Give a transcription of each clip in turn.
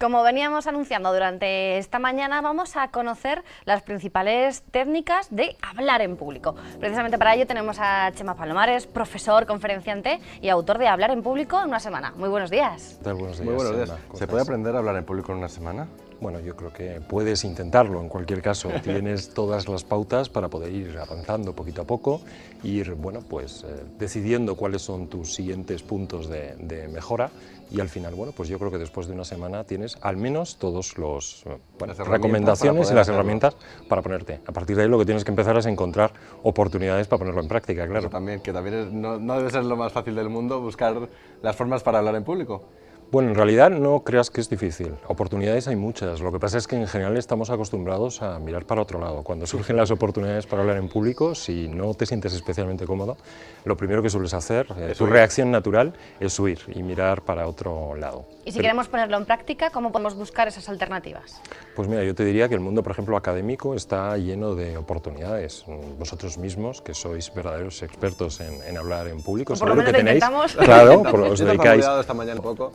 Como veníamos anunciando durante esta mañana, vamos a conocer las principales técnicas de hablar en público. Precisamente para ello tenemos a Chema Palomares, profesor, conferenciante y autor de Hablar en Público en una semana. Muy buenos días. ¿Qué tal? Buenos días. Muy buenos días. Chema. ¿Se puede aprender a hablar en público en una semana? Bueno, yo creo que puedes intentarlo en cualquier caso. Tienes todas las pautas para poder ir avanzando poquito a poco, ir decidiendo cuáles son tus siguientes puntos de mejora y al final, bueno, pues yo creo que después de una semana tienes al menos todos los recomendaciones y las herramientas para ponerte. A partir de ahí lo que tienes que empezar es encontrar oportunidades para ponerlo en práctica, claro. Que también no debe ser lo más fácil del mundo buscar las formas para hablar en público. Bueno, en realidad no creas que es difícil. Oportunidades hay muchas. Lo que pasa es que en general estamos acostumbrados a mirar para otro lado. Cuando surgen las oportunidades para hablar en público, si no te sientes especialmente cómodo, lo primero que sueles hacer, tu reacción natural, es huir y mirar para otro lado. Y si queremos ponerlo en práctica, ¿cómo podemos buscar esas alternativas? Pues mira, yo te diría que el mundo, por ejemplo, académico está lleno de oportunidades. Vosotros mismos, que sois verdaderos expertos en hablar en público, por lo menos que tenéis, claro, os dedicáis. Esta mañana un poco.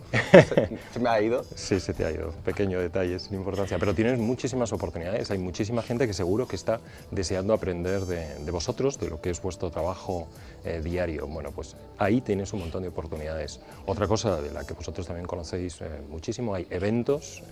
Se me ha ido. Sí, se te ha ido. Pequeño detalle, sin importancia. Pero tienes muchísimas oportunidades. Hay muchísima gente que seguro que está deseando aprender de vosotros, de lo que es vuestro trabajo diario. Bueno, pues ahí tienes un montón de oportunidades. Otra cosa de la que vosotros también conocéis muchísimo, hay eventos.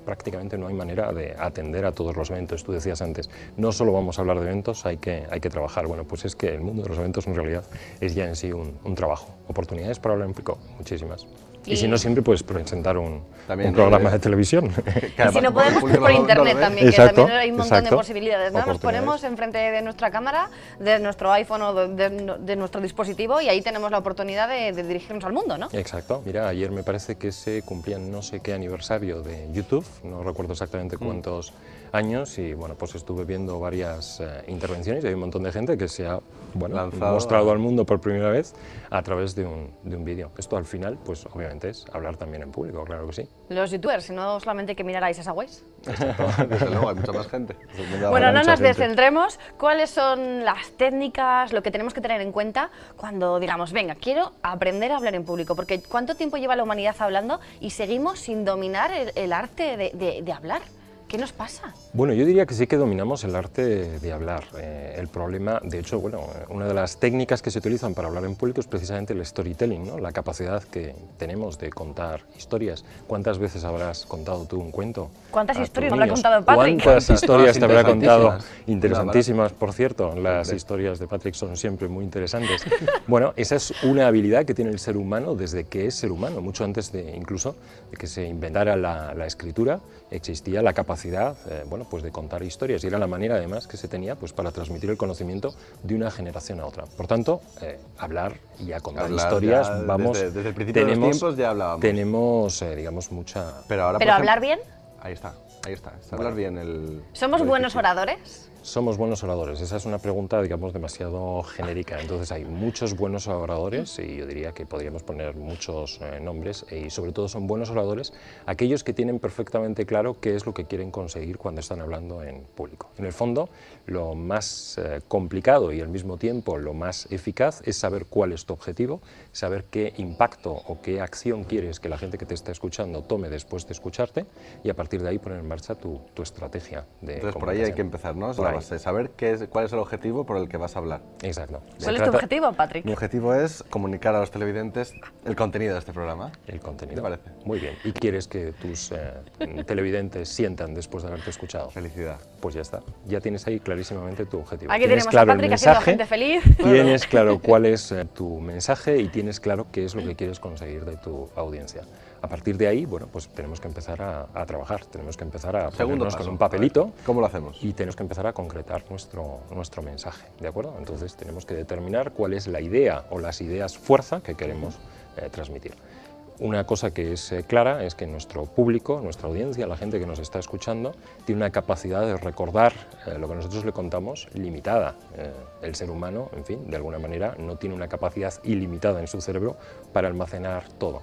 Prácticamente no hay manera de atender a todos los eventos. Tú decías antes, no solo vamos a hablar de eventos, hay que trabajar. Bueno, pues es que el mundo de los eventos en realidad es ya en sí un trabajo. Oportunidades para hablar en público, muchísimas. Y si no, siempre puedes presentar un programa de televisión. Y si no podemos, por internet también, que también hay un montón de posibilidades, ¿no? Nos ponemos enfrente de nuestra cámara, de nuestro iPhone o de nuestro dispositivo y ahí tenemos la oportunidad de dirigirnos al mundo, ¿no? Exacto. Mira, ayer me parece que se cumplían no sé qué aniversario de YouTube, no recuerdo exactamente cuántos años, y bueno, pues estuve viendo varias intervenciones y hay un montón de gente que se ha mostrado al mundo por primera vez a través de un vídeo. Esto al final, pues obviamente es hablar también en público, claro que sí. Los youtubers, no solamente hay que mirar a Isa Sagües. Exacto, desde luego, hay mucha más gente. Bueno, no nos descentremos. ¿Cuáles son las técnicas, lo que tenemos que tener en cuenta cuando digamos, venga, quiero aprender a hablar en público? Porque ¿cuánto tiempo lleva la humanidad hablando y seguimos sin dominar el arte de hablar? ¿Qué nos pasa? Bueno, yo diría que sí que dominamos el arte de hablar. El problema, de hecho, una de las técnicas que se utilizan para hablar en público es precisamente el storytelling, ¿no? La capacidad que tenemos de contar historias. ¿Cuántas veces habrás contado tú un cuento? ¿Cuántas historias habrá contado Patrick? ¿Cuántas historias te habrá contado? Interesantísimas, por cierto. Las historias de Patrick son siempre muy interesantes. Bueno, esa es una habilidad que tiene el ser humano desde que es ser humano. Mucho antes incluso de que se inventara la escritura, existía la capacidad pues de contar historias y era la manera además que se tenía pues para transmitir el conocimiento de una generación a otra. Por tanto, hablar y a contar historias, desde el principio de los tiempos ya hablábamos. Tenemos, digamos, mucha... Pero hablar bien. Ahí está. Hablar bien ¿Somos buenos oradores? Somos buenos oradores. Esa es una pregunta, digamos, demasiado genérica. Entonces hay muchos buenos oradores y yo diría que podríamos poner muchos nombres y sobre todo son buenos oradores aquellos que tienen perfectamente claro qué es lo que quieren conseguir cuando están hablando en público. En el fondo, lo más complicado y al mismo tiempo lo más eficaz es saber cuál es tu objetivo, saber qué impacto o qué acción quieres que la gente que te está escuchando tome después de escucharte y a partir de ahí poner en marcha tu estrategia de Entonces por ahí hay que empezar, ¿no? Saber cuál es el objetivo por el que vas a hablar. Exacto. ¿Cuál es tu objetivo, Patrick? Mi objetivo es comunicar a los televidentes el contenido de este programa. El contenido. ¿Te parece? Muy bien. ¿Y quieres que tus televidentes sientan después de haberte escuchado? Felicidad. Pues ya está. Ya tienes ahí clarísimamente tu objetivo. Aquí tenemos a Patrick haciendo gente feliz. Tienes claro cuál es tu mensaje y tienes claro qué es lo que quieres conseguir de tu audiencia. A partir de ahí, bueno, pues tenemos que empezar a trabajar, tenemos que empezar a ponernos con un papelito. ¿Cómo lo hacemos? Y tenemos que empezar a concretar nuestro mensaje, ¿de acuerdo? Entonces tenemos que determinar cuál es la idea o las ideas fuerza que queremos transmitir. Una cosa que es clara es que nuestro público, nuestra audiencia, la gente que nos está escuchando, tiene una capacidad de recordar lo que nosotros le contamos limitada. El ser humano, en fin, de alguna manera, no tiene una capacidad ilimitada en su cerebro para almacenar todo.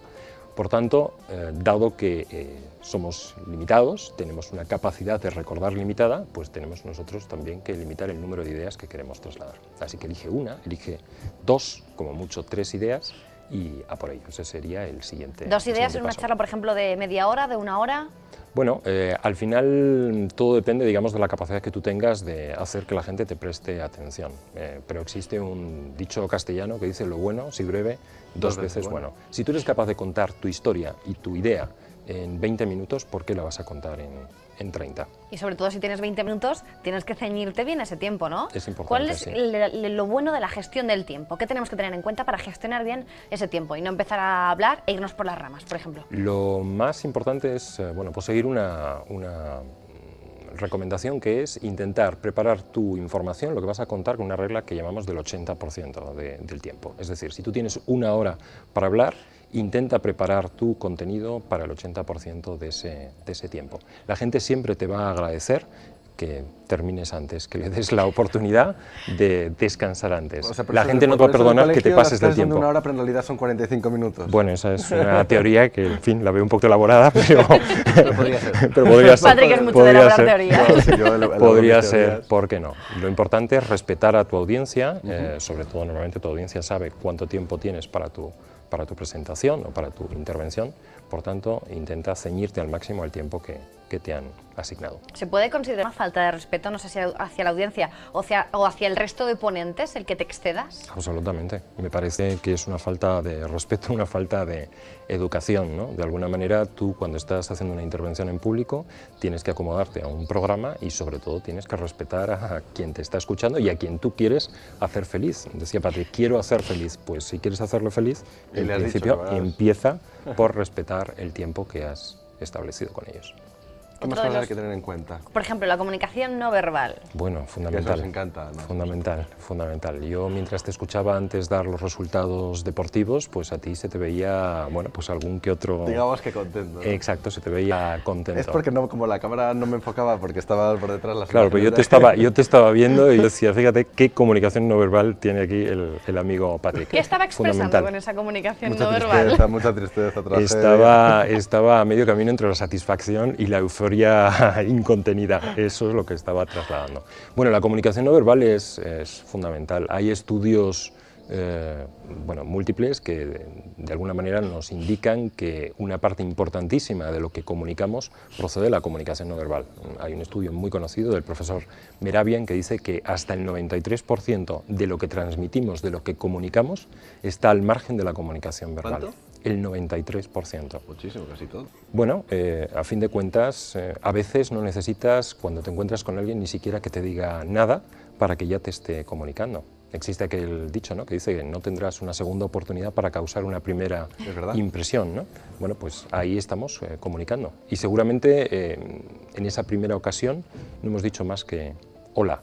Por tanto, dado que somos limitados, tenemos una capacidad de recordar limitada, pues tenemos nosotros también que limitar el número de ideas que queremos trasladar. Así que elige una, elige dos, como mucho 3 ideas, y a por ello. Ese sería el siguiente. ¿Dos ideas en una paso. charla, por ejemplo, de media hora, de una hora? Bueno, al final todo depende, digamos, de la capacidad que tú tengas de hacer que la gente te preste atención. Pero existe un dicho castellano que dice: lo bueno, si breve, dos veces bueno. Si tú eres capaz de contar tu historia y tu idea en 20 minutos, ¿por qué la vas a contar en 30? Y sobre todo si tienes 20 minutos, tienes que ceñirte bien ese tiempo, ¿no? Es importante, ¿Cuál es sí. lo bueno de la gestión del tiempo? ¿Qué tenemos que tener en cuenta para gestionar bien ese tiempo y no empezar a hablar e irnos por las ramas, por ejemplo? Lo más importante es bueno, pues seguir una recomendación, que es intentar preparar tu información, lo que vas a contar, con una regla que llamamos del 80% del tiempo. Es decir, si tú tienes una hora para hablar, intenta preparar tu contenido para el 80% de ese tiempo. La gente siempre te va a agradecer que termines antes, que le des la oportunidad de descansar antes. O sea, la gente no te va a perdonar que te pases del tiempo. Una hora, pero en realidad son 45 minutos. Bueno, esa es una teoría que, en fin, la veo un poco elaborada, pero, Pero podría ser. pero podría ser. Patrick es mucho de Podría elaborar ser. teorías. No, sí, yo elaboro Podría mis ser, teorías. ¿por qué no? Lo importante es respetar a tu audiencia, sobre todo normalmente tu audiencia sabe cuánto tiempo tienes para tu presentación o para tu intervención, por tanto, intenta ceñirte al máximo al tiempo que te han asignado. ¿Se puede considerar una falta de respeto, no sé si hacia la audiencia o hacia el resto de ponentes, el que te excedas? Absolutamente. Me parece que es una falta de respeto, una falta de educación, ¿no? De alguna manera, tú cuando estás haciendo una intervención en público tienes que acomodarte a un programa y sobre todo tienes que respetar a quien te está escuchando y a quien tú quieres hacer feliz. Decía Patrick, quiero hacer feliz. Pues si quieres hacerlo feliz, en le has principio dicho, ¿verdad? empieza por respetar el tiempo que has establecido con ellos. ¿Qué más Otro de cosas hay los- que tener en cuenta? Por ejemplo, la comunicación no verbal. Bueno, Que eso fundamental. os encanta, ¿no? Fundamental, fundamental. Yo mientras te escuchaba antes dar los resultados deportivos, pues a ti se te veía, bueno, pues algún que otro... Digamos que contento, ¿no? Exacto, se te veía contento. Es porque no, como la cámara no me enfocaba porque estaba por detrás las Claro, pero yo te estaba viendo y decía, fíjate qué comunicación no verbal tiene aquí el amigo Patrick. ¿Qué estaba expresando Fundamental. con esa comunicación mucha no tristeza, verbal? mucha tristeza, tragedia. Estaba a medio camino entre la satisfacción y la euforia incontenida. Eso es lo que estaba trasladando. Bueno, la comunicación no verbal es fundamental. Hay estudios bueno, múltiples que de alguna manera nos indican que una parte importantísima de lo que comunicamos procede de la comunicación no verbal. Hay un estudio muy conocido del profesor Mehrabian que dice que hasta el 93% de lo que transmitimos, de lo que comunicamos, está al margen de la comunicación verbal. ¿Cuánto? El 93%. Muchísimo, casi todo. Bueno, a fin de cuentas, a veces no necesitas, cuando te encuentras con alguien, ni siquiera que te diga nada para que ya te esté comunicando. Existe aquel dicho, ¿no?, que dice que no tendrás una segunda oportunidad para causar una primera Es verdad. impresión, ¿no? Bueno, pues ahí estamos comunicando. Y seguramente en esa primera ocasión no hemos dicho más que hola.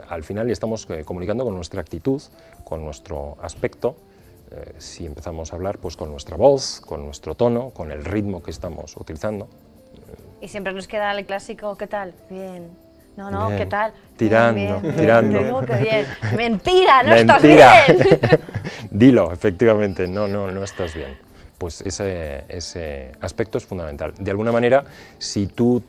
Al final estamos comunicando con nuestra actitud, con nuestro aspecto. Si empezamos a hablar, pues con nuestra voz, con nuestro tono, con el ritmo que estamos utilizando. Y siempre nos queda el clásico, ¿qué tal? Bien. No, no, Bien. ¿qué tal? Tirando, Bien, tirando. Te digo que bien. Mentira, no Mentira. estás bien. Dilo, efectivamente, no estás bien. Pues ese aspecto es fundamental. De alguna manera, si tú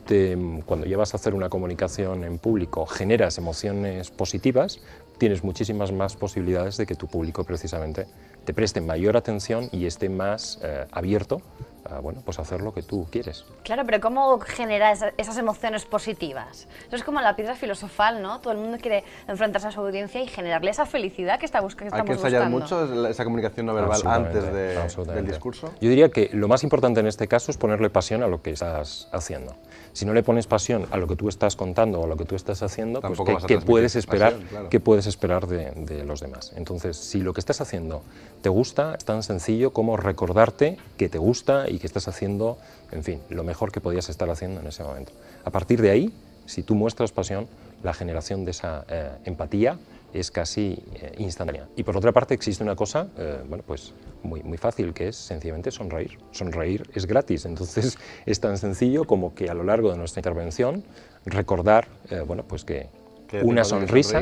cuando llevas a hacer una comunicación en público generas emociones positivas, tienes muchísimas más posibilidades de que tu público precisamente te preste mayor atención y esté más abierto a, bueno, pues hacer lo que tú quieres. Claro, pero ¿cómo genera esas emociones positivas? Eso es como la piedra filosofal, ¿no? Todo el mundo quiere enfrentarse a su audiencia y generarle esa felicidad que estamos ¿Hay que buscando. ensayar mucho esa comunicación no verbal Absolutamente, antes del absolutamente. discurso? Yo diría que lo más importante en este caso es ponerle pasión a lo que estás haciendo. Si no le pones pasión a lo que tú estás contando o a lo que tú estás haciendo, pues Tampoco vas a ¿qué transmitir puedes esperar, pasión, claro. ¿qué puedes esperar de los demás? Entonces, si lo que estás haciendo te gusta, es tan sencillo como recordarte que te gusta y que estás haciendo, en fin, lo mejor que podías estar haciendo en ese momento. A partir de ahí, si tú muestras pasión, la generación de esa empatía es casi instantánea. Y por otra parte existe una cosa, bueno, pues muy fácil, que es sencillamente sonreír. Sonreír es gratis, entonces es tan sencillo como que a lo largo de nuestra intervención recordar, bueno, pues que ¿Qué una tipo de sonrisa,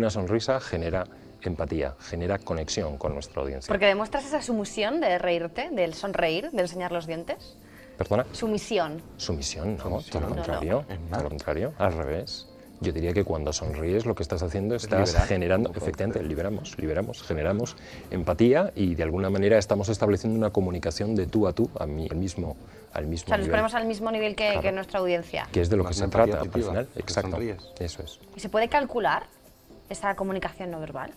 sonreír? genera empatía, genera conexión con nuestra audiencia. Porque demuestras esa sumisión de reírte, del sonreír, de enseñar los dientes. ¿Perdona? Sumisión. Sumisión, no, todo lo Sumisión. contrario, No, no. todo lo contrario, al revés. Yo diría que cuando sonríes lo que estás haciendo, estás generando, efectivamente, liberamos, generamos empatía y de alguna manera estamos estableciendo una comunicación de tú a tú, al mismo O sea, nos nivel. ponemos al mismo nivel que, Claro. que nuestra audiencia. Que es de lo que se trata al positiva, final. que Exacto, sonríes. eso es. ¿Y se puede calcular esta comunicación no verbal?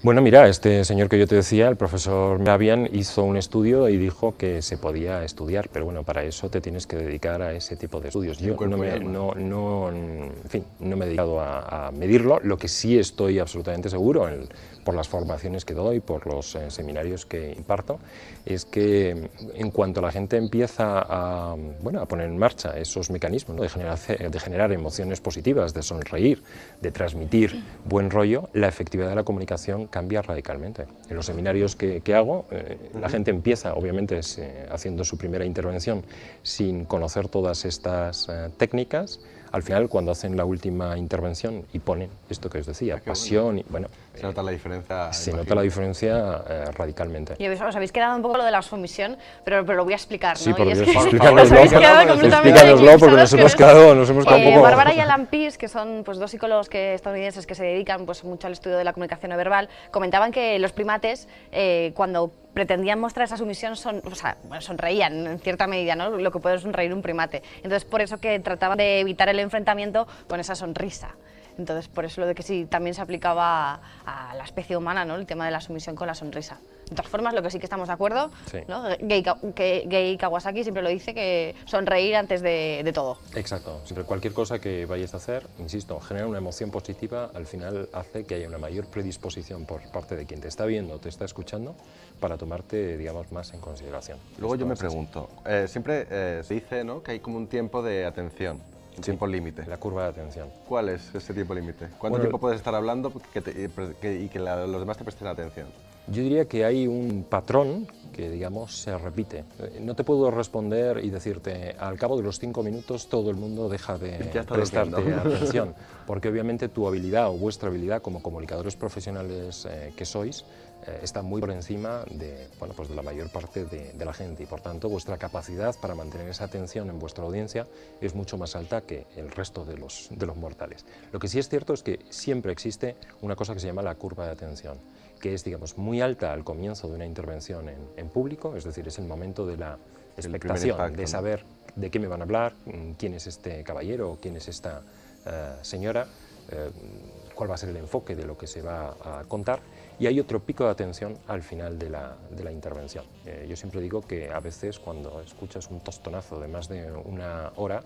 Bueno, mira, este señor que yo te decía, el profesor Navian, hizo un estudio y dijo que se podía estudiar, pero bueno, para eso te tienes que dedicar a ese tipo de estudios. Yo no me he dedicado a medirlo, lo que sí estoy absolutamente seguro, por las formaciones que doy, por los seminarios que imparto, es que en cuanto la gente empieza a poner en marcha esos mecanismos, ¿no? de generar emociones positivas, de sonreír, de transmitir buen rollo, la efectividad de la comunicación cambia radicalmente. En los seminarios que hago, la gente empieza, obviamente, haciendo su primera intervención sin conocer todas estas técnicas. Al final, cuando hacen la última intervención y ponen esto que os decía, pasión, y bueno, se nota la diferencia. Se nota la diferencia radicalmente. Y os habéis quedado un poco lo de la sumisión, pero lo voy a explicar, ¿no? Sí, por Y es Dios, que explícanoslo, os habéis quedado completamente explícanoslo, porque nos hemos quedado un poco... Bárbara y Alan Pease, que son pues, dos psicólogos estadounidenses que se dedican pues, mucho al estudio de la comunicación no verbal, comentaban que los primates, cuando pretendían mostrar esa sumisión, sonreían en cierta medida, ¿no? Lo que puede sonreír un primate. Entonces, por eso que trataban de evitar el enfrentamiento con esa sonrisa. Entonces, por eso lo de que sí también se aplicaba a la especie humana, ¿no? El tema de la sumisión con la sonrisa. De todas formas, lo que sí que estamos de acuerdo, sí. ¿no? Gay Kawasaki siempre lo dice, que sonreír antes de todo. Exacto. Siempre cualquier cosa que vayas a hacer, insisto, genera una emoción positiva, al final hace que haya una mayor predisposición por parte de quien te está viendo o te está escuchando para tomarte, digamos, más en consideración. Luego yo me pregunto, siempre se dice, ¿no?, que hay como un tiempo de atención. Un tiempo límite. La curva de atención. ¿Cuál es ese tiempo límite? ¿Cuánto tiempo puedes estar hablando y que los demás te presten atención? Yo diría que hay un patrón que, digamos, se repite. No te puedo responder y decirte, al cabo de los 5 minutos todo el mundo deja de prestarte atención, porque obviamente tu habilidad o vuestra habilidad como comunicadores profesionales que sois está muy por encima de, pues de la mayor parte de la gente y por tanto vuestra capacidad para mantener esa atención en vuestra audiencia es mucho más alta que el resto de los mortales. Lo que sí es cierto es que siempre existe una cosa que se llama la curva de atención, que es, digamos, muy alta al comienzo de una intervención en público, es decir, es el momento de la expectación, impacto, de saber de qué me van a hablar, quién es este caballero, quién es esta señora, cuál va a ser el enfoque de lo que se va a contar, y hay otro pico de atención al final de la intervención. Yo siempre digo que a veces cuando escuchas un tostonazo de más de una hora,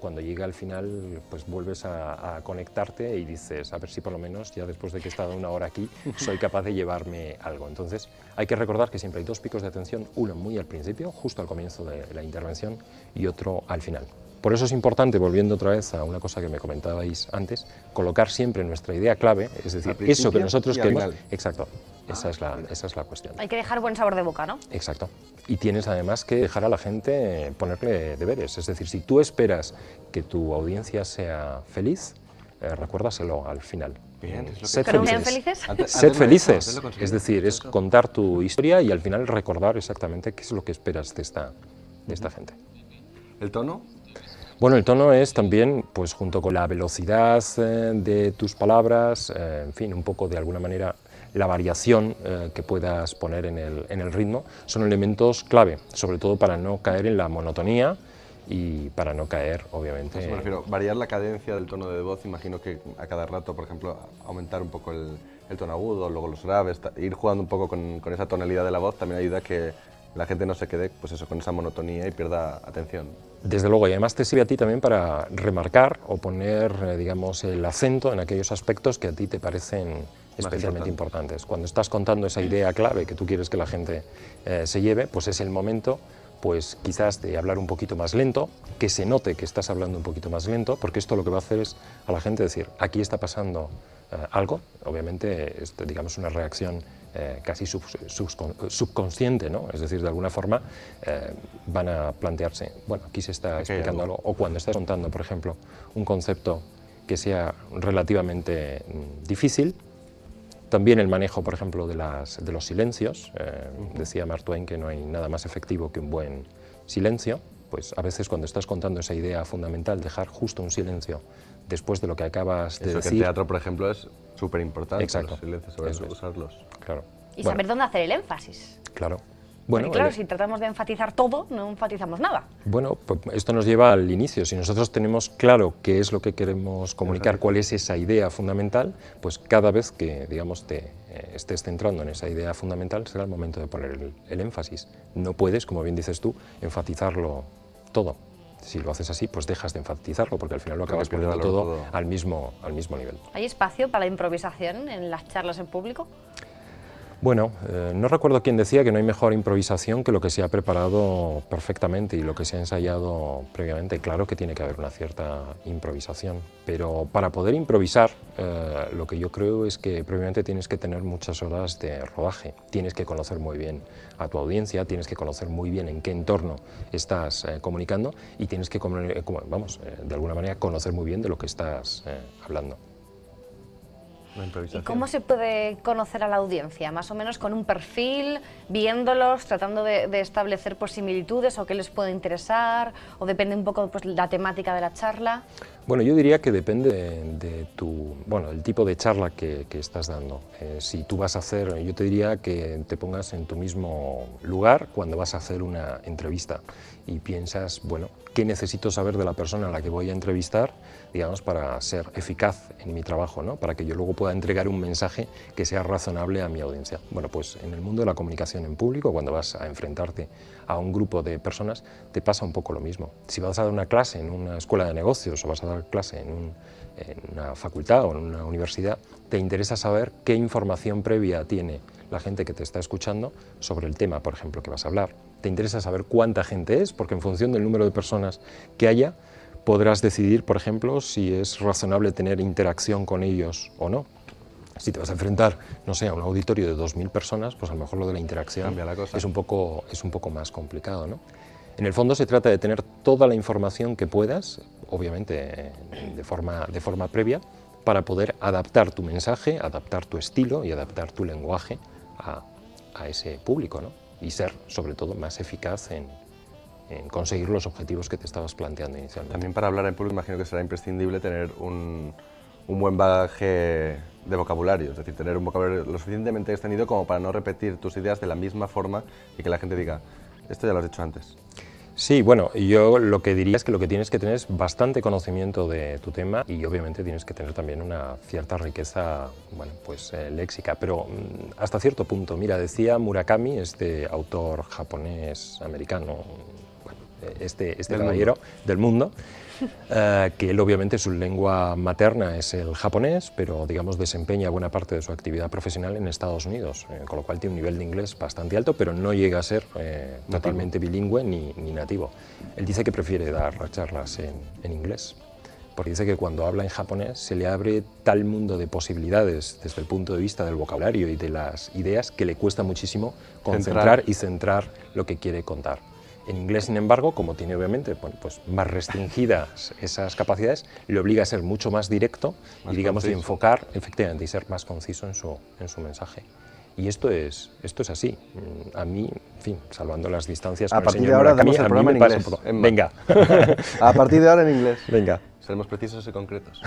cuando llega al final, pues vuelves a conectarte y dices, a ver si por lo menos, ya después de que he estado una hora aquí, soy capaz de llevarme algo. Entonces, hay que recordar que siempre hay dos picos de atención, uno muy al principio, justo al comienzo de la intervención, y otro al final. Por eso es importante, volviendo otra vez a una cosa que me comentabais antes, colocar siempre nuestra idea clave, es decir, eso que nosotros queremos. Exacto, esa es la cuestión. Hay que dejar buen sabor de boca, ¿no? Exacto. Y tienes además que dejar a la gente ponerle deberes, es decir, si tú esperas que tu audiencia sea feliz, recuérdaselo al final. Bien, Sed felices. Sed felices, es decir, es contar tu historia y al final recordar exactamente qué es lo que esperas de esta gente. ¿El tono? Bueno, el tono es también, pues junto con la velocidad de tus palabras, en fin, un poco de alguna manera la variación que puedas poner en el ritmo, son elementos clave, sobre todo para no caer en la monotonía y para no caer, obviamente... Eso me refiero, variar la cadencia del tono de voz, imagino que a cada rato, por ejemplo, aumentar un poco el tono agudo, luego los graves, ir jugando un poco con esa tonalidad de la voz también ayuda a que la gente no se quede, pues eso, con esa monotonía y pierda atención. Desde luego, y además te sirve a ti también para remarcar o poner, digamos, el acento en aquellos aspectos que a ti te parecen especialmente importantes. Cuando estás contando esa idea clave que tú quieres que la gente se lleve, pues es el momento, pues quizás de hablar un poquito más lento, que se note que estás hablando un poquito más lento, porque esto lo que va a hacer es a la gente decir, aquí está pasando algo, obviamente es, digamos, una reacción casi subconsciente, ¿no? Es decir, de alguna forma van a plantearse, bueno, aquí se está explicando algo, o cuando estás contando, por ejemplo, un concepto que sea relativamente difícil. También el manejo, por ejemplo, de los silencios. Decía Mark Twain que no hay nada más efectivo que un buen silencio. pues a veces cuando estás contando esa idea fundamental, dejar justo un silencio después de lo que acabas de Eso decir. que en teatro, por ejemplo, es súper importante. Exacto. Los silencios, saber Eso es. usarlos. Claro. Y Bueno, saber dónde hacer el énfasis. claro. Porque Bueno, claro, si tratamos de enfatizar todo, no enfatizamos nada. Bueno, pues esto nos lleva al inicio. Si nosotros tenemos claro qué es lo que queremos comunicar, cuál es esa idea fundamental, pues cada vez que, digamos, te estés centrando en esa idea fundamental, será el momento de poner el énfasis. No puedes, como bien dices tú, enfatizarlo todo. Si lo haces así, pues dejas de enfatizarlo, porque al final lo acabas pierde poniendo valor todo todo. al mismo nivel. ¿Hay espacio para la improvisación en las charlas en público? Bueno, no recuerdo quién decía que no hay mejor improvisación que lo que se ha preparado perfectamente y lo que se ha ensayado previamente. Claro que tiene que haber una cierta improvisación, pero para poder improvisar, lo que yo creo es que previamente tienes que tener muchas horas de rodaje, tienes que conocer muy bien a tu audiencia, tienes que conocer muy bien en qué entorno estás comunicando y tienes que, de alguna manera, conocer muy bien de lo que estás hablando. La ¿Y improvisación. cómo se puede conocer a la audiencia? Más o menos con un perfil, viéndolos, tratando de establecer pues, similitudes o qué les puede interesar, o depende un poco pues, la temática de la charla. Bueno, yo diría que depende del tipo de charla que estás dando. Si tú vas a hacer, yo te diría que te pongas en tu mismo lugar cuando vas a hacer una entrevista y piensas, bueno, ¿qué necesito saber de la persona a la que voy a entrevistar, digamos, para ser eficaz en mi trabajo, ¿no? Para que yo luego pueda entregar un mensaje que sea razonable a mi audiencia? Bueno, pues en el mundo de la comunicación en público, cuando vas a enfrentarte a un grupo de personas, te pasa un poco lo mismo. Si vas a dar una clase en una escuela de negocios o vas a dar clase en una facultad o en una universidad, te interesa saber qué información previa tiene la gente que te está escuchando sobre el tema, por ejemplo, que vas a hablar. Te interesa saber cuánta gente es, porque en función del número de personas que haya, podrás decidir, por ejemplo, si es razonable tener interacción con ellos o no. Si te vas a enfrentar, no sé, a un auditorio de 2000 personas, pues a lo mejor lo de la interacción Cambia la cosa. es un poco más complicado, ¿no? En el fondo se trata de tener toda la información que puedas, obviamente de forma previa, para poder adaptar tu mensaje, adaptar tu estilo y adaptar tu lenguaje a ese público, ¿no? Y ser, sobre todo, más eficaz en conseguir los objetivos que te estabas planteando inicialmente. También para hablar en público imagino que será imprescindible tener un buen bagaje de vocabulario, es decir, tener un vocabulario lo suficientemente extendido como para no repetir tus ideas de la misma forma y que la gente diga, esto ya lo has dicho antes. Sí, bueno, yo lo que diría es que lo que tienes que tener es bastante conocimiento de tu tema y obviamente tienes que tener también una cierta riqueza, bueno, pues léxica, pero hasta cierto punto. Mira, decía Murakami, este autor japonés-americano, bueno, este caballero del mundo, que él obviamente su lengua materna es el japonés, pero digamos desempeña buena parte de su actividad profesional en Estados Unidos, con lo cual tiene un nivel de inglés bastante alto, pero no llega a ser totalmente bilingüe ni nativo. Él dice que prefiere dar charlas en inglés, porque dice que cuando habla en japonés se le abre tal mundo de posibilidades desde el punto de vista del vocabulario y de las ideas que le cuesta muchísimo concentrar y centrar lo que quiere contar. En inglés, sin embargo, como tiene obviamente pues más restringidas esas capacidades, le obliga a ser mucho más directo y, digamos, de enfocar, efectivamente, y ser más conciso en su mensaje. Y esto es así. A mí, en fin, salvando las distancias A con el partir señor de ahora Murakami, damos el a mí programa me en pasa inglés, un poco. Emma. Venga, A partir de ahora en inglés. venga. Seremos precisos y concretos.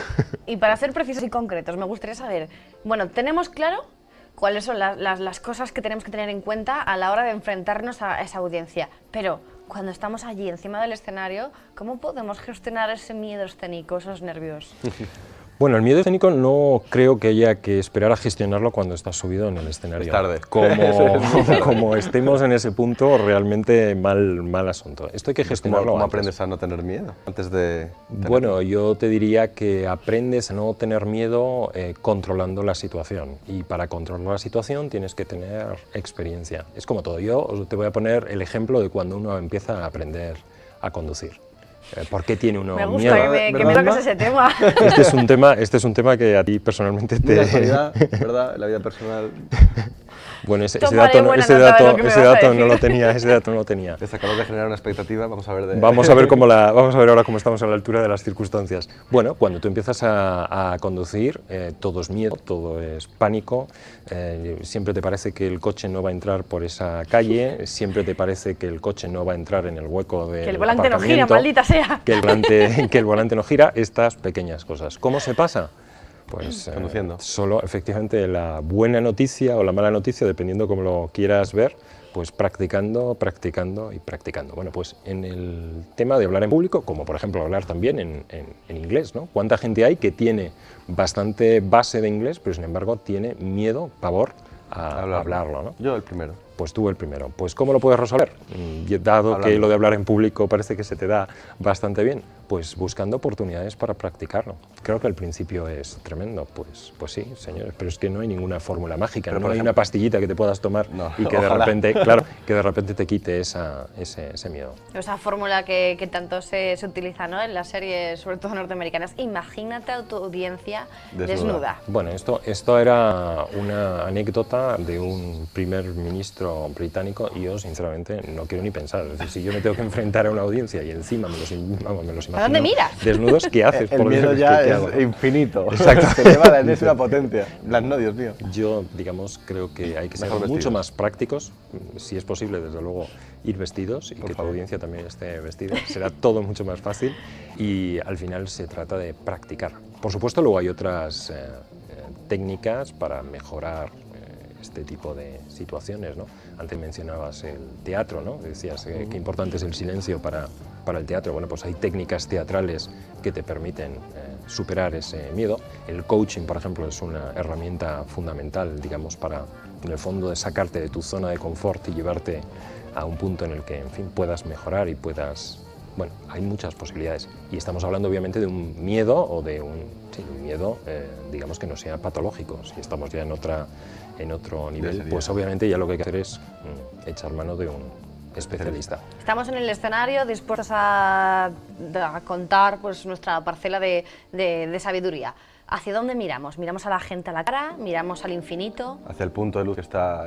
Y para ser precisos y concretos, me gustaría saber, bueno, tenemos claro cuáles son las cosas que tenemos que tener en cuenta a la hora de enfrentarnos a esa audiencia, pero cuando estamos allí encima del escenario, ¿cómo podemos gestionar ese miedo escénico, esos nervios? Bueno, el miedo escénico no creo que haya que esperar a gestionarlo cuando estás subido en el escenario. Es tarde. Como estemos en ese punto, realmente mal asunto. Esto hay que gestionarlo ¿Cómo antes. aprendes a no tener miedo antes de...? Bueno, yo te diría que aprendes a no tener miedo controlando la situación. Y para controlar la situación tienes que tener experiencia. Es como todo. Yo te voy a poner el ejemplo de cuando uno empieza a aprender a conducir. ¿Por qué tiene uno Me miedo? gusta que me toques ese tema. Este es un tema que a ti personalmente te... La actualidad, ¿verdad? La vida personal. Bueno, ese Tomaré dato, buena ese nota de dato, lo que me ese vas a dato no decir. lo tenía, ese dato no lo tenía. Les acabas de generar una expectativa, vamos a ver de... Vamos a ver ahora cómo estamos a la altura de las circunstancias. Bueno, cuando tú empiezas a conducir, todo es miedo, todo es pánico, siempre te parece que el coche no va a entrar por esa calle, siempre te parece que el coche no va a entrar en el hueco del Que el volante no gira, aparcamiento, maldita sea. que el volante no gira, estas pequeñas cosas. ¿Cómo se pasa? Pues Conduciendo. solo efectivamente la buena noticia o la mala noticia, dependiendo cómo lo quieras ver, pues practicando, practicando y practicando. Bueno, pues en el tema de hablar en público, como por ejemplo hablar también en inglés, ¿no? ¿Cuánta gente hay que tiene bastante base de inglés, pero sin embargo tiene miedo, pavor a hablarlo, ¿no? Yo el primero. Pues tú el primero. Pues ¿cómo lo puedes resolver? Dado que lo de hablar en público parece que se te da bastante bien, pues buscando oportunidades para practicarlo. Creo que el principio es tremendo, pues sí, señores, pero es que no hay ninguna fórmula mágica, Pero, no por hay ejemplo, una pastillita que te puedas tomar y que de ojalá. repente, claro, que de repente te quite ese miedo. Esa fórmula que tanto se utiliza, ¿no?, en las series, sobre todo norteamericanas. Imagínate a tu audiencia desnuda. Bueno, esto era una anécdota de un primer ministro británico y yo sinceramente no quiero ni pensar. Es decir, si yo me tengo que enfrentar a una audiencia y encima me los imagino ¿A dónde miras? desnudos, ¿qué haces? El Por miedo Dios, ya ¿qué es hago? infinito. Exacto. Se eleva la enésima potencia. Las no, Dios mío. Yo, digamos, creo que hay que ser Mejor mucho vestidos. más prácticos, si es posible, desde luego, ir vestidos y que tu favor. audiencia también esté vestida. Será todo mucho más fácil y al final se trata de practicar. Por supuesto, luego hay otras técnicas para mejorar este tipo de situaciones, ¿no? Antes mencionabas el teatro, ¿no? Decías qué importante es el silencio para el teatro. Bueno, pues hay técnicas teatrales que te permiten superar ese miedo. El coaching, por ejemplo, es una herramienta fundamental, digamos, para, en el fondo, de sacarte de tu zona de confort y llevarte a un punto en el que, en fin, puedas mejorar y puedas... Bueno, hay muchas posibilidades. Y estamos hablando, obviamente, de un miedo o de un miedo, digamos, que no sea patológico. Si estamos ya en otro nivel, pues obviamente ya lo que hay que hacer es echar mano de un especialista. Estamos en el escenario dispuestos a contar pues nuestra parcela de sabiduría. ¿Hacia dónde miramos? ¿Miramos a la gente a la cara? ¿Miramos al infinito? Hacia el punto de luz que está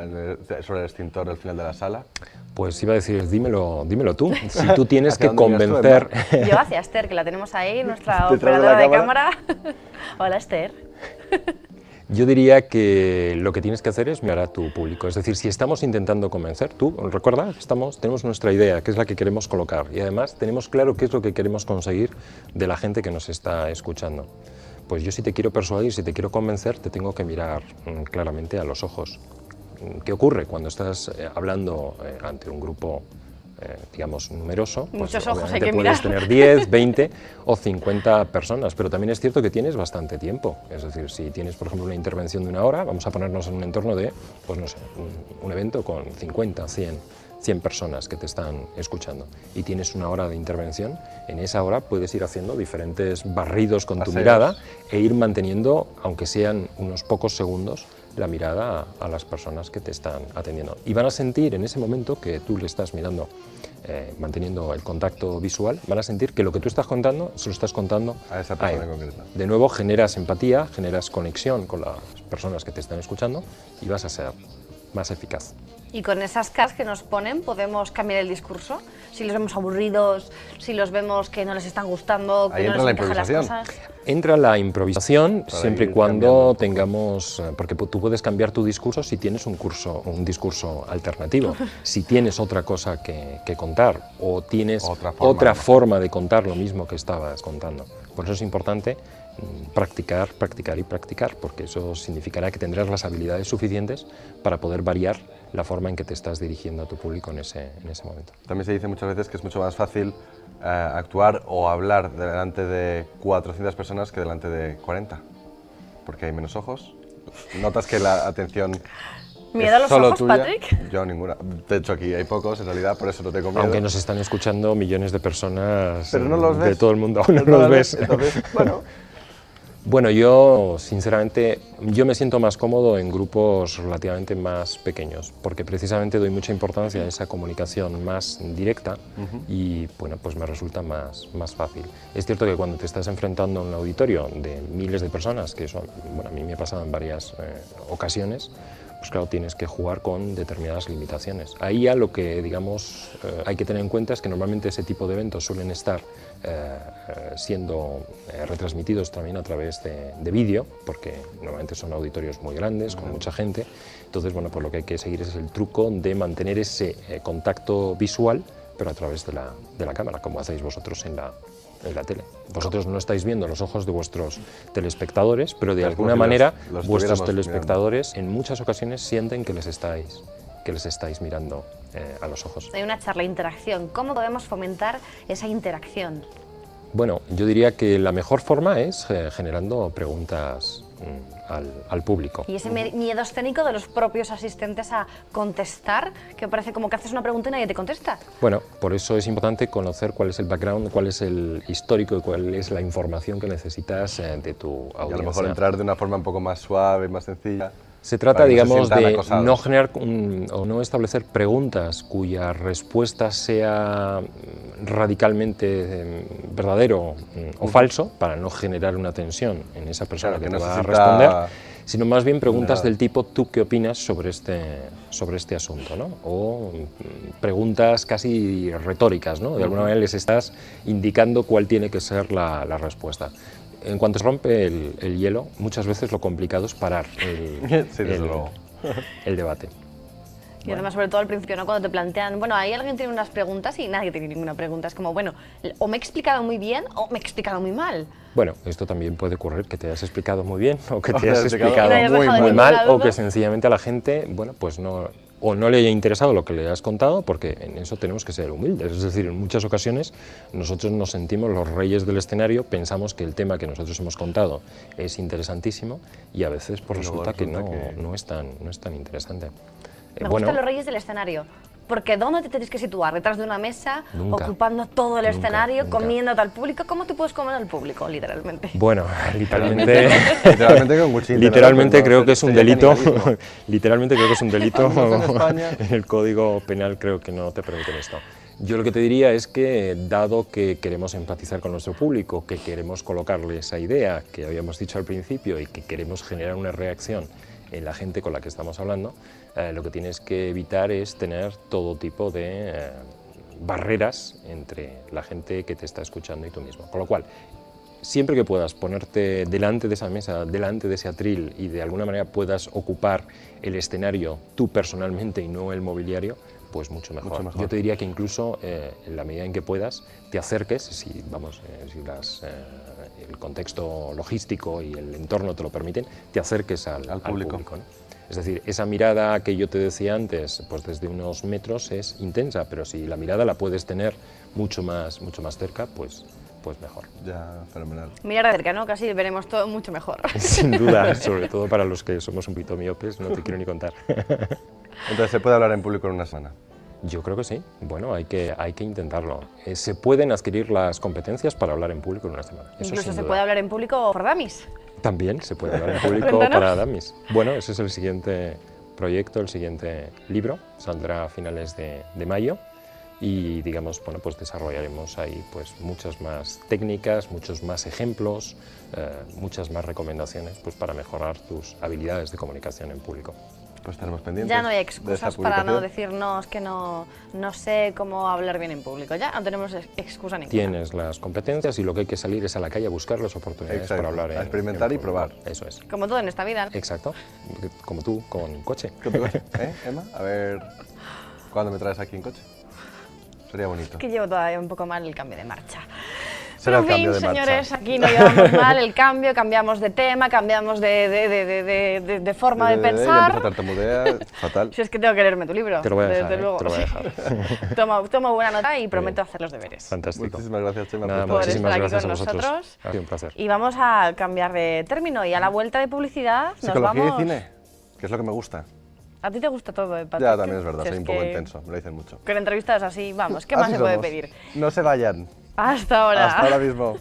sobre el extintor al final de la sala. Pues iba a decir, dímelo tú. Si tú tienes ¿Hacia que dónde miras tú, convencer... Yo hacia Esther, que la tenemos ahí, nuestra Detrás de la operadora de cámara. cámara. Hola, Esther. Yo diría que lo que tienes que hacer es mirar a tu público. Es decir, si estamos intentando convencer, tú, recuerda, tenemos nuestra idea, que es la que queremos colocar, y además tenemos claro qué es lo que queremos conseguir de la gente que nos está escuchando. Pues yo, si te quiero persuadir, si te quiero convencer, te tengo que mirar claramente a los ojos. ¿Qué ocurre cuando estás hablando ante un grupo, digamos, numeroso? Pues Muchos ojos hay obviamente que puedes mirar. tener 10, 20 o 50 personas, pero también es cierto que tienes bastante tiempo. Es decir, si tienes, por ejemplo, una intervención de una hora, vamos a ponernos en un entorno de, pues no sé, un evento con 50, 100 personas que te están escuchando y tienes una hora de intervención, en esa hora puedes ir haciendo diferentes barridos con tu Paseos. mirada e ir manteniendo, aunque sean unos pocos segundos, la mirada a las personas que te están atendiendo. Y van a sentir en ese momento que tú le estás mirando, manteniendo el contacto visual, van a sentir que lo que tú estás contando, se lo estás contando A esa persona él. en concreto. De nuevo, generas empatía, generas conexión con las personas que te están escuchando y vas a ser más eficaz. Y con esas caras que nos ponen podemos cambiar el discurso. Si los vemos aburridos, si los vemos que no les están gustando, que Ahí no entra les la encajan las improvisación. cosas. Entra la improvisación Para siempre y ir cuando cambiando. tengamos, porque tú puedes cambiar tu discurso si tienes un discurso alternativo, si tienes otra cosa que contar o tienes Otra forma de contar lo mismo que estabas contando. Por eso es importante practicar, practicar y practicar, porque eso significará que tendrás las habilidades suficientes para poder variar la forma en que te estás dirigiendo a tu público en ese momento. También se dice muchas veces que es mucho más fácil actuar o hablar delante de 400 personas que delante de 40, porque hay menos ojos. Notas que la atención ¿Miedo a los solo ojos, tuya. Patrick? Yo ninguna. De hecho, aquí hay pocos, en realidad, por eso no tengo miedo. Aunque nos están escuchando millones de personas Pero no los de ves. todo el mundo, aún no Pero los ves. Entonces, bueno, Bueno, yo sinceramente, yo me siento más cómodo en grupos relativamente más pequeños, porque precisamente doy mucha importancia a esa comunicación más directa y bueno, pues me resulta más fácil. Es cierto que cuando te estás enfrentando a un auditorio de miles de personas, que eso, bueno, a mí me ha pasado en varias ocasiones, pues claro, tienes que jugar con determinadas limitaciones. Ahí ya lo que, digamos, hay que tener en cuenta es que normalmente ese tipo de eventos suelen estar siendo retransmitidos también a través de vídeo, porque normalmente son auditorios muy grandes, con mucha gente. Entonces, bueno, pues lo que hay que seguir es el truco de mantener ese contacto visual, pero a través de la cámara, como hacéis vosotros en la tele. Vosotros no estáis viendo los ojos de vuestros telespectadores, pero de alguna manera vuestros telespectadores en muchas ocasiones sienten que les estáis mirando a los ojos. Hay una charla, interacción. ¿Cómo podemos fomentar esa interacción? Bueno, yo diría que la mejor forma es generando preguntas al público. Y ese miedo escénico de los propios asistentes a contestar, que parece como que haces una pregunta y nadie te contesta. Bueno, por eso es importante conocer cuál es el background, cuál es el histórico y cuál es la información que necesitas de tu audiencia. Y a lo mejor entrar de una forma un poco más suave, más sencilla. Se trata, digamos, de acosados. no generar o no establecer preguntas cuya respuesta sea radicalmente verdadero o falso, para no generar una tensión en esa persona que te va a responder, sino más bien preguntas del tipo ¿tú qué opinas sobre este asunto? ¿No? O preguntas casi retóricas, ¿no? De alguna manera les estás indicando cuál tiene que ser la respuesta. En cuanto se rompe el hielo, muchas veces lo complicado es parar el debate. Y además, sobre todo al principio, ¿no? Cuando te plantean, bueno, ahí alguien tiene unas preguntas y nadie tiene ninguna pregunta. Es como, bueno, o me he explicado muy bien o me he explicado muy mal. Bueno, esto también puede ocurrir, que te hayas explicado muy bien o que te hayas hayas explicado muy mal o que sencillamente a la gente, bueno, pues no le haya interesado lo que le has contado, porque en eso tenemos que ser humildes. Es decir, en muchas ocasiones nosotros nos sentimos los reyes del escenario, pensamos que el tema que nosotros hemos contado es interesantísimo y a veces pues resulta que no es tan interesante. Me gustan los reyes del escenario. Porque ¿dónde te tienes que situar? ¿Detrás de una mesa? Nunca, ocupando todo el escenario, nunca. Comiéndote al público? ¿Cómo te puedes comer al público, literalmente? Bueno, literalmente, con cuchillo, literalmente creo que es un delito. canibalismo. Literalmente creo que es un delito. En España. En el Código Penal creo que no te permiten esto. Yo lo que te diría es que, dado que queremos empatizar con nuestro público, que queremos colocarle esa idea que habíamos dicho al principio y que queremos generar una reacción en la gente con la que estamos hablando, lo que tienes que evitar es tener todo tipo de barreras entre la gente que te está escuchando y tú mismo. Con lo cual, siempre que puedas ponerte delante de esa mesa, delante de ese atril y de alguna manera puedas ocupar el escenario tú personalmente y no el mobiliario, pues mucho mejor. Yo te diría que incluso en la medida en que puedas te acerques, si el contexto logístico y el entorno te lo permiten, te acerques al público, ¿no? Es decir, esa mirada que yo te decía antes, pues desde unos metros es intensa, pero si la mirada la puedes tener mucho más cerca, pues mejor. Ya, fenomenal. Mirar de cerca, ¿no? Casi veremos todo mucho mejor. Sin duda, sobre todo para los que somos un poquito miopes, no te quiero ni contar. Entonces, ¿se puede hablar en público en una semana? Yo creo que sí. Bueno, hay que intentarlo. Se pueden adquirir las competencias para hablar en público en una semana. Eso Incluso sin se duda. puede hablar en público por dummies. También se puede hablar en público Cuéntanos. para dummies. Bueno, ese es el siguiente proyecto, el siguiente libro. Saldrá a finales de mayo y, digamos, bueno, pues desarrollaremos ahí pues muchas más técnicas, muchos más ejemplos, muchas más recomendaciones pues para mejorar tus habilidades de comunicación en público. Pues estaremos pendientes. Ya no hay de excusas esa para no publicación. decirnos que no sé cómo hablar bien en público. Ya no tenemos excusa ninguna. Tienes las competencias y lo que hay que salir es a la calle a buscar las oportunidades Exacto, para hablar a experimentar y público. probar. Eso es. Como todo en esta vida. Exacto. Como tú, con coche. ¿Qué te parece? Emma? A ver, ¿cuándo me traes aquí en coche? Sería bonito. Que llevo todavía un poco mal el cambio de marcha. Será Pero el en fin, cambio de marcha. señores, aquí no llevamos mal el cambio, cambiamos de tema, cambiamos de forma de Ya pensar. empieza a tartamudear, fatal. Si es que tengo que leerme tu libro, Te lo voy a dejar, desde luego. te lo voy a dejar. Tomo buena nota y prometo hacer los deberes. Fantástico. Muchísimas gracias, Chema. Nada, por Por muchísimas estar aquí gracias con a vosotros. nosotros. Ha sido un placer. Y vamos a cambiar de término y a la vuelta de publicidad nos Psicología vamos... y cine, que es lo que me gusta. A ti te gusta todo, Patrick. Ya, también es verdad, Si soy un poco que intenso, me lo dicen mucho. Con entrevistas así, vamos, ¿qué más Así se puede somos. pedir? No se vayan. Hasta ahora. Hasta ahora mismo.